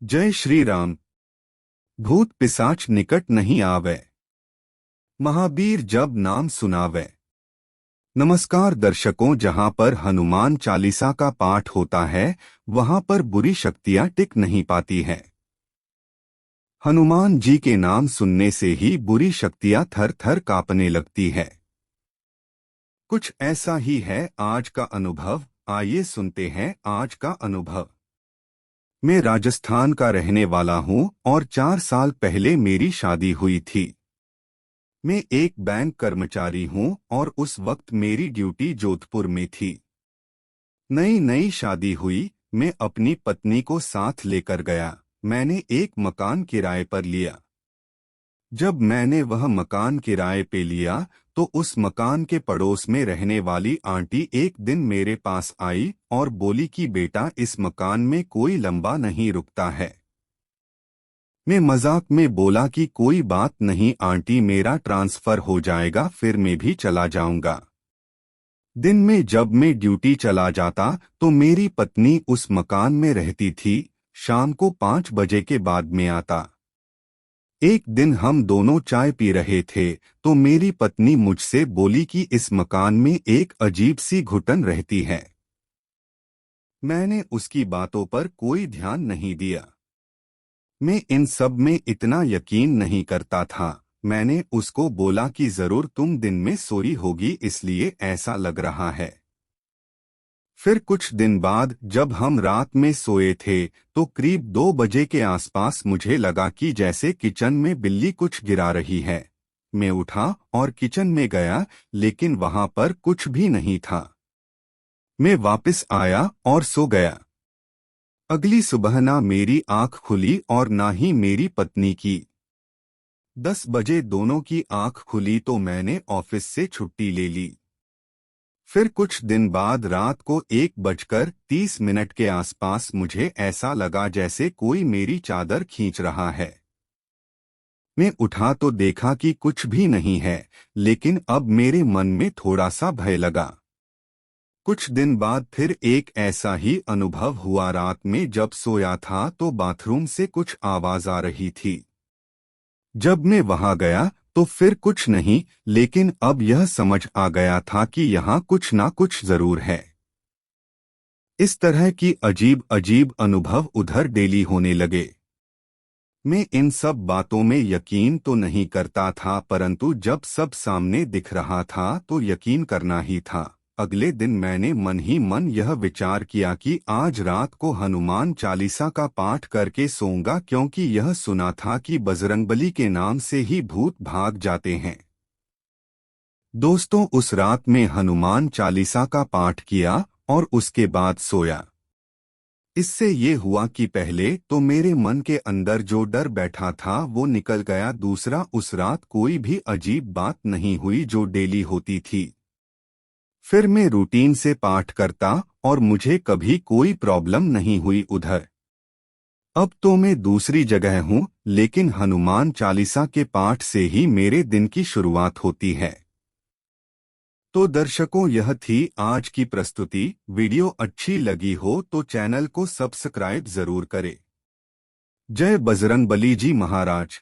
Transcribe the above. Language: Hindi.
जय श्री राम। भूत पिशाच निकट नहीं आवे, महावीर जब नाम सुनावे। नमस्कार दर्शकों, जहां पर हनुमान चालीसा का पाठ होता है वहां पर बुरी शक्तियां टिक नहीं पाती हैं। हनुमान जी के नाम सुनने से ही बुरी शक्तियां थर थर कांपने लगती है। कुछ ऐसा ही है आज का अनुभव। आइए सुनते हैं आज का अनुभव। मैं राजस्थान का रहने वाला हूं और 4 साल पहले मेरी शादी हुई थी। मैं एक बैंक कर्मचारी हूं और उस वक्त मेरी ड्यूटी जोधपुर में थी। नई नई शादी हुई। मैं अपनी पत्नी को साथ लेकर गया। मैंने एक मकान किराए पर लिया। जब मैंने वह मकान किराए पे लिया तो उस मकान के पड़ोस में रहने वाली आंटी एक दिन मेरे पास आई और बोली कि बेटा, इस मकान में कोई लंबा नहीं रुकता है। मैं मजाक में बोला कि कोई बात नहीं आंटी, मेरा ट्रांसफर हो जाएगा, फिर मैं भी चला जाऊंगा। दिन में जब मैं ड्यूटी चला जाता तो मेरी पत्नी उस मकान में रहती थी। शाम को 5 बजे के बाद में आता। एक दिन हम दोनों चाय पी रहे थे तो मेरी पत्नी मुझसे बोली कि इस मकान में एक अजीब सी घुटन रहती है। मैंने उसकी बातों पर कोई ध्यान नहीं दिया। मैं इन सब में इतना यकीन नहीं करता था। मैंने उसको बोला कि जरूर तुम दिन में सोई होगी इसलिए ऐसा लग रहा है। फिर कुछ दिन बाद जब हम रात में सोए थे तो करीब 2 बजे के आसपास मुझे लगा कि जैसे किचन में बिल्ली कुछ गिरा रही है। मैं उठा और किचन में गया लेकिन वहां पर कुछ भी नहीं था। मैं वापस आया और सो गया। अगली सुबह ना मेरी आंख खुली और ना ही मेरी पत्नी की। 10 बजे दोनों की आंख खुली तो मैंने ऑफिस से छुट्टी ले ली। फिर कुछ दिन बाद रात को 1:30 के आसपास मुझे ऐसा लगा जैसे कोई मेरी चादर खींच रहा है। मैं उठा तो देखा कि कुछ भी नहीं है, लेकिन अब मेरे मन में थोड़ा सा भय लगा। कुछ दिन बाद फिर एक ऐसा ही अनुभव हुआ। रात में जब सोया था तो बाथरूम से कुछ आवाज आ रही थी। जब मैं वहां गया तो फिर कुछ नहीं, लेकिन अब यह समझ आ गया था कि यहाँ कुछ ना कुछ जरूर है। इस तरह की अजीब अजीब अनुभव उधर डेली होने लगे। मैं इन सब बातों में यकीन तो नहीं करता था, परंतु जब सब सामने दिख रहा था तो यकीन करना ही था। अगले दिन मैंने मन ही मन यह विचार किया कि आज रात को हनुमान चालीसा का पाठ करके सोऊंगा, क्योंकि यह सुना था कि बजरंगबली के नाम से ही भूत भाग जाते हैं। दोस्तों, उस रात में हनुमान चालीसा का पाठ किया और उसके बाद सोया। इससे ये हुआ कि पहले तो मेरे मन के अंदर जो डर बैठा था वो निकल गया। दूसरा, उस रात कोई भी अजीब बात नहीं हुई जो डेली होती थी। फिर मैं रूटीन से पाठ करता और मुझे कभी कोई प्रॉब्लम नहीं हुई उधर। अब तो मैं दूसरी जगह हूँ, लेकिन हनुमान चालीसा के पाठ से ही मेरे दिन की शुरुआत होती है। तो दर्शकों, यह थी आज की प्रस्तुति। वीडियो अच्छी लगी हो तो चैनल को सब्सक्राइब जरूर करें। जय बजरंगबली जी महाराज।